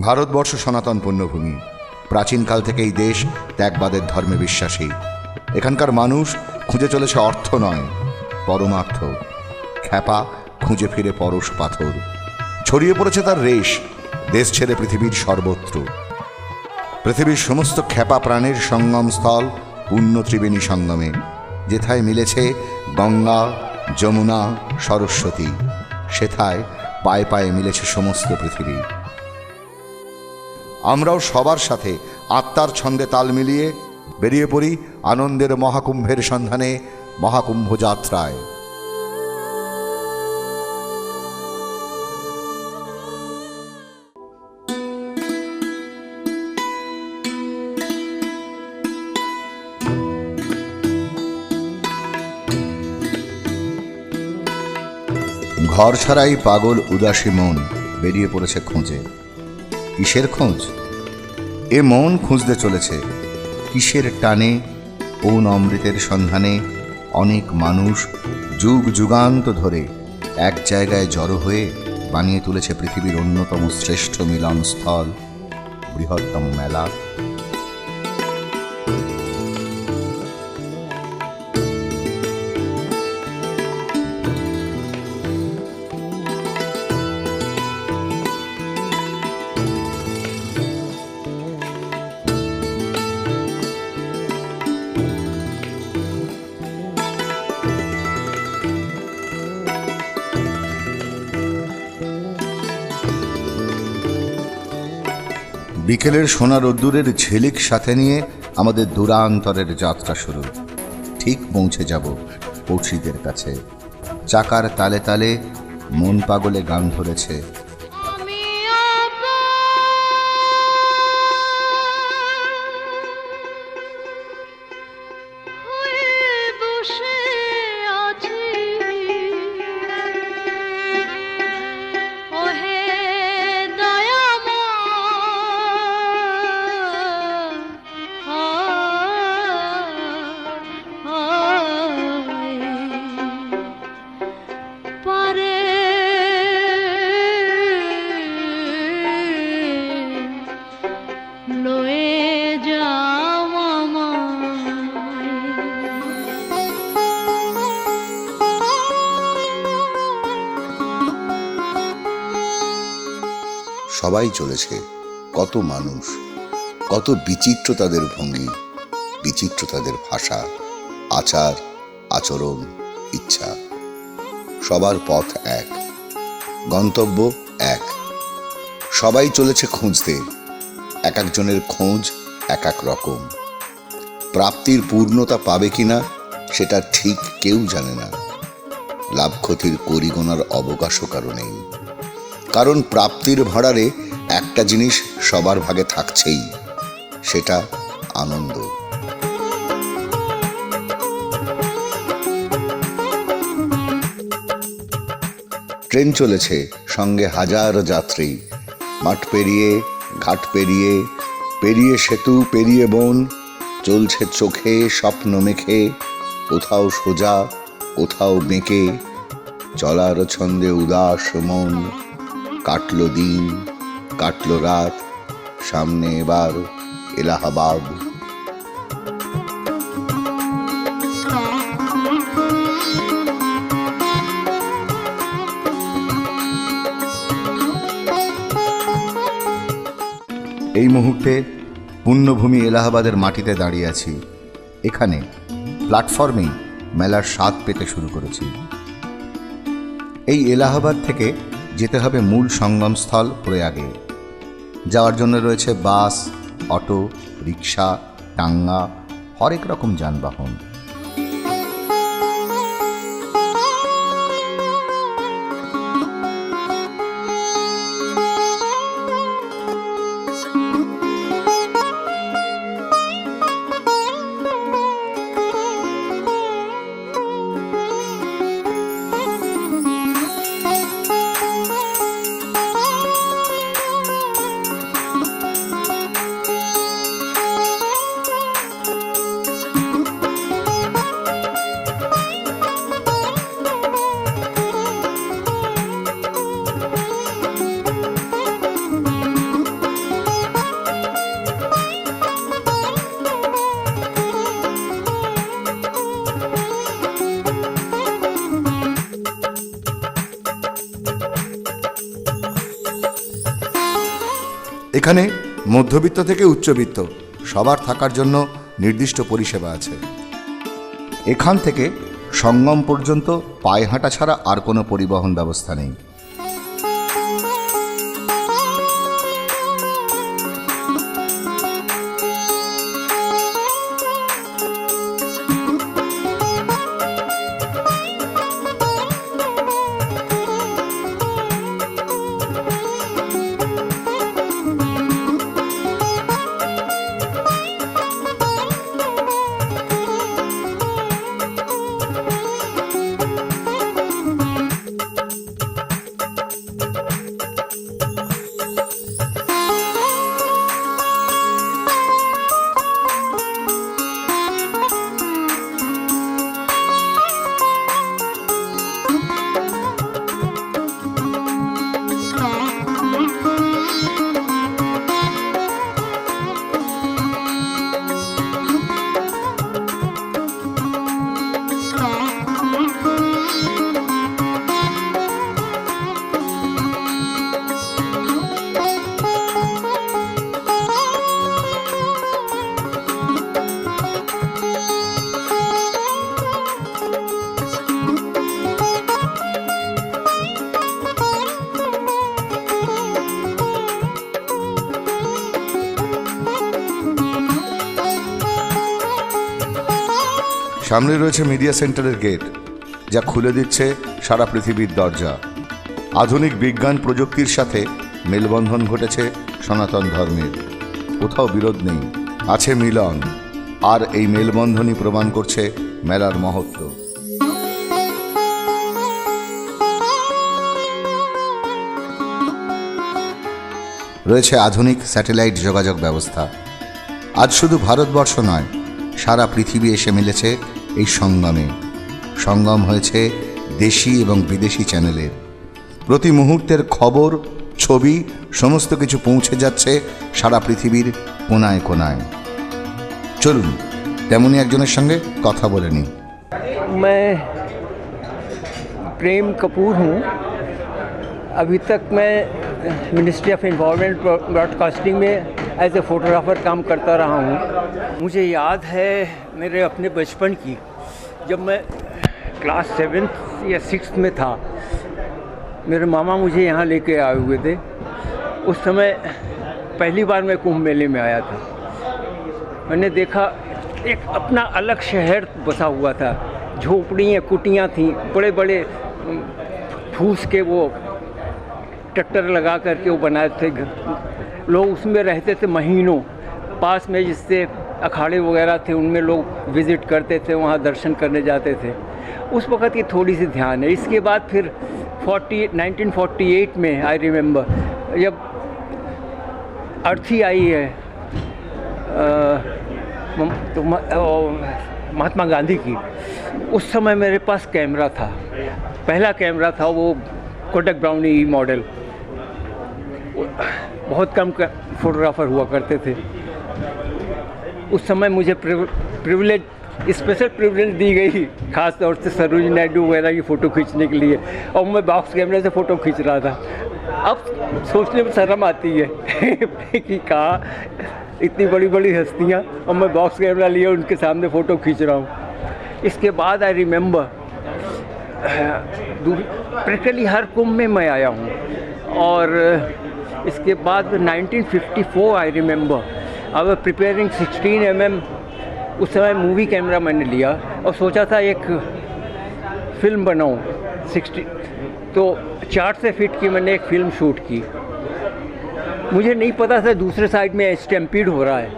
ভারতবর্ষ সনাতন পুণ্যভূমি। প্রাচীনকাল থেকে এই দেশ ত্যাগবাদের ধর্মে বিশ্বাসী। এখানকার মানুষ খুঁজে চলেছে অর্থ নয়, পরমার্থ। খ্যাপা খুঁজে ফিরে পরশ পাথর, ছড়িয়ে পড়েছে তার রেশ দেশ ছেড়ে পৃথিবীর সর্বত্র। পৃথিবীর সমস্ত খ্যাপা প্রাণের সঙ্গমস্থল পুণ্য ত্রিবেণী সঙ্গমে, যেথায় মিলেছে গঙ্গা, যমুনা, সরস্বতী, সেথায় পায়ে পায়ে মিলেছে সমস্ত পৃথিবী। আমরাও সবার সাথে আত্মার ছন্দে তাল মিলিয়ে বেরিয়ে পড়ি আনন্দের মহাকুম্ভের সন্ধানে, মহাকুম্ভ যাত্রায়। ঘর ছাড়াই পাগল উদাসী মন বেরিয়ে পড়েছে খোঁজে। কিসের খোঁজ? এ মন খুঁজতে চলেছে কিসের টানে? কোন অমৃতের সন্ধানে অনেক মানুষ যুগ যুগান্ত ধরে এক জায়গায় জড়ো হয়ে বানিয়ে তুলেছে পৃথিবীর অন্যতম শ্রেষ্ঠ মিলনস্থল, বৃহত্তম মেলা। বিকেলের সোনা রোদ্দুরের ঝিলিক সাথে নিয়ে আমাদের দূরান্তরের যাত্রা শুরু। ঠিক পৌঁছে যাব পৌঁছিদের কাছে। চাকার তালে তালে মন পাগলে গান ধরেছে। সবাই চলেছে, কত মানুষ, কত বিচিত্র তাদের ভঙ্গি, বিচিত্র তাদের ভাষা, আচার আচরণ, ইচ্ছা। সবার পথ এক, গন্তব্য এক। সবাই চলেছে খুঁজতে, এক একজনের খোঁজ এক এক রকম। প্রাপ্তির পূর্ণতা পাবে কিনা সেটা ঠিক কেউ জানে না। লাভ ক্ষতির করিগোনার অবকাশও কারো নেই, কারণ প্রাপ্তির ভাড়ারে একটা জিনিস সবার ভাগে থাকছেই, সেটা আনন্দ। ট্রেন চলেছে, সঙ্গে হাজার যাত্রী। মাঠ পেরিয়ে, ঘাট পেরিয়ে, পেরিয়ে সেতু, পেরিয়ে বন, চলছে চোখে স্বপ্ন মেখে, কোথাও সোজা, কোথাও বেঁকে। চলার ছন্দে উদাস মন, কাটলো দিন, কাটলো রাত, সামনে এবার এলাহাবাদ। এই মুহূর্তে পুণ্যভূমি এলাহাবাদের মাটিতে দাঁড়িয়ে আছি। এখানে প্ল্যাটফর্মেই মেলার স্বাদ পেতে শুরু করেছি। এই এলাহাবাদ থেকে যেতে হবে মূল সঙ্গমস্থল প্রয়াগে। যাওয়ার জন্য রয়েছে বাস, অটো, রিক্সা, টাঙ্গা, হরেক রকম যানবাহন। এখানে মধ্যবিত্ত থেকে উচ্চবিত্ত সবার থাকার জন্য নির্দিষ্ট পরিষেবা আছে। এখান থেকে সঙ্গম পর্যন্ত পায়ে হাঁটা ছাড়া আর কোনো পরিবহন ব্যবস্থা নেই। সামনে রয়েছে মিডিয়া সেন্টারের গেট, যা খুলে দিচ্ছে সারা পৃথিবীর দরজা। আধুনিক বিজ্ঞান প্রযুক্তির সাথে মেলবন্ধন ঘটেছে সনাতন ধর্মের। কোথাও বিরোধ নেই, আছে মিলন, আর এই মেলবন্ধনই প্রমাণ করছে মেলার মহত্ব। রয়েছে আধুনিক স্যাটেলাইট যোগাযোগ ব্যবস্থা। আজ শুধু ভারতবর্ষ নয়, সারা পৃথিবী এসে মিলেছে এই সঙ্গমে। সঙ্গম হয়েছে দেশি এবং বিদেশি চ্যানেলের। প্রতি মুহূর্তের খবর, ছবি সমস্ত কিছু পৌঁছে যাচ্ছে সারা পৃথিবীর কোনায় কোনায়। চলুন তেমনই একজনের সঙ্গে কথা বলে নিই। मैं प्रेम कपूर हूँ। अभी तक मैं मिनिस्ट्री ऑफ इन्वायरमेंट ब्रॉडकास्टिंग में एज ए फ़ोटोग्राफ़र काम करता रहा हूँ। मुझे याद है मेरे अपने बचपन की, जब मैं क्लास 7th या 6th में था, मेरे मामा मुझे यहाँ लेके आए हुए थे। उस समय पहली बार मैं कुंभ मेले में आया था। मैंने देखा एक अपना अलग शहर बसा हुआ था। झोपड़ियाँ कुटियाँ थीं, बड़े बड़े फूस के वो ट्रैक्टर लगा करके वो बनाए थे। लोग उसमें रहते थे महीनों। पास में जिससे अखाड़े वगैरह थे उनमें लोग विज़िट करते थे, वहाँ दर्शन करने जाते थे। उस वक़्त की थोड़ी सी ध्यान है। इसके बाद फिर 1948 में आई रिमेंबर, जब अर्थी आई है तो महात्मा गांधी की, उस समय मेरे पास कैमरा था। पहला कैमरा था वो कोडक ब्राउनी मॉडल। बहुत कम फोटोग्राफ़र हुआ करते थे। उस समय मुझे स्पेशल प्रिविलेज दी गई, ख़ास तौर से सरोजिनी नायडू वगैरह की फ़ोटो खींचने के लिए, और मैं बॉक्स कैमरे से फ़ोटो खींच रहा था। अब सोचने में शर्म आती है कि कहाँ इतनी बड़ी बड़ी हस्तियाँ और मैं बॉक्स कैमरा लिए उनके सामने फ़ोटो खींच रहा हूँ। इसके बाद आई रिमेंबर प्रैक्टिकली हर कुंभ में मैं आया हूँ। और इसके बाद 1954 I remember I was preparing 16 mm। उस समय मूवी कैमरा मैंने लिया और सोचा था एक फ़िल्म बनाऊँ 60, तो 4 से फीट की मैंने एक फ़िल्म शूट की। मुझे नहीं पता था दूसरे साइड में स्टैम्पीड हो रहा है।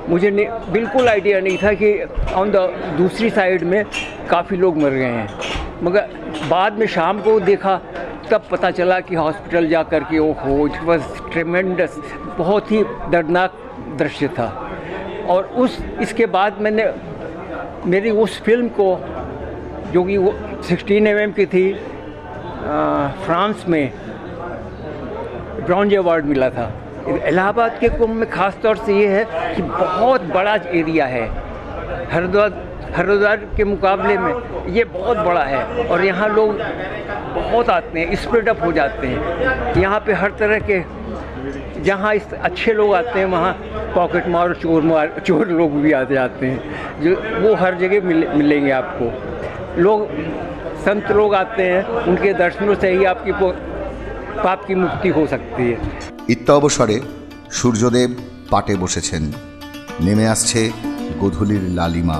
मुझे बिल्कुल आइडिया नहीं था कि ऑन द दूसरी साइड में काफ़ी लोग मर गए हैं। मगर बाद में शाम को देखा तब पता चला कि हॉस्पिटल जा कर के ओहो, इट वॉज ट्रेमेंडस, बहुत ही दर्दनाक दृश्य था। और इसके बाद मैंने मेरी उस फिल्म को, जो कि वो 16 mm की थी, फ्रांस में ब्रॉन्ज अवार्ड मिला था। इलाहाबाद के कुंभ में ख़ास तौर से ये है कि बहुत बड़ा एरिया है। हरिद्वार के मुकाबले में ये बहुत बड़ा है और यहाँ लोग बहुत आते हैं, स्प्रेड अप हो जाते हैं। यहाँ पे हर तरह के जहाँ इस अच्छे लोग आते हैं वहाँ पॉकेट मार चोर लोग भी आते जाते हैं, जो वो हर जगह मिलेंगे आपको। लोग संत लोग आते हैं, उनके दर्शनों से ही आपकी पाप की मुक्ति हो सकती है। ইত্য অবসরে সূর্যদেব পাটে বসেছেন। নেমে আসছে গোধূলির লালিমা।